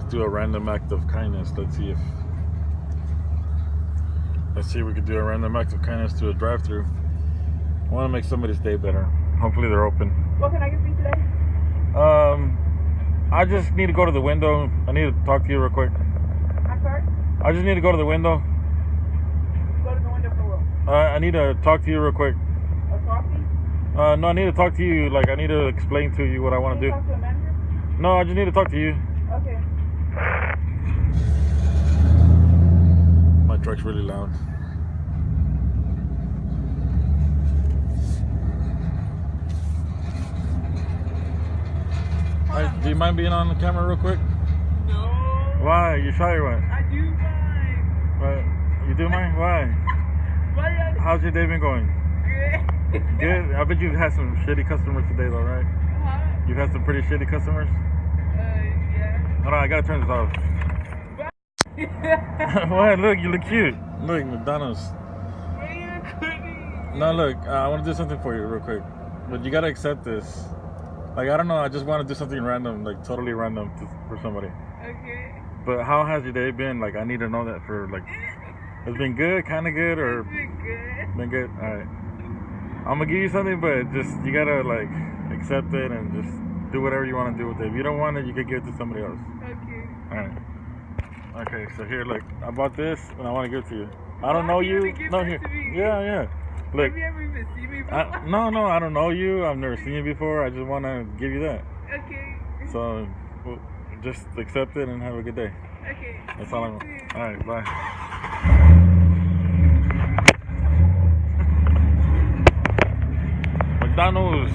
just do a random act of kindness. Let's see if we could do a random act of kindness to a drive-thru. I want to make somebody's day better. Hopefully they're open. What can I get for you today? I just need to go to the window. I need to talk to you real quick. I'm sorry? I just need to go to the window. Go to the window for what? I need to talk to you real quick. A coffee? No, I need to talk to you. Like, I need to explain to you what I want to do. Can you talk to a manager? No, I just need to talk to you. Okay. My truck's really loud. Do you mind being on the camera real quick? No. Why? You shy or what? I do mind. What? You do mind? Why? Why? How's your day been going? Good. Good? I bet you've had some shitty customers today though, right? Huh? You've had some pretty shitty customers? Yeah. Hold on, I gotta turn this off. What? Look, you look cute. Look, McDonald's. Why are you recording? No, look, I want to do something for you real quick. But you gotta accept this. Like, I don't know, I just want to do something random, like totally random for somebody. Okay. But how has your day been? Like, I need to know that for, like, it's been good, kind of good, or It's been good. been good? Alright. I'm gonna give you something, but just, you gotta, like, accept it and just do whatever you want to do with it. If you don't want it, you could give it to somebody else. Okay. Alright. Okay, so here, look, I bought this and I want to give it to you. I don't know you. No, here. Yeah. Look. Have you ever even seen me before? No, I don't know you. I've never seen you before. I just want to give you that. Okay. So, well, just accept it and have a good day. Okay. That's all I want. All right, bye. McDonald's.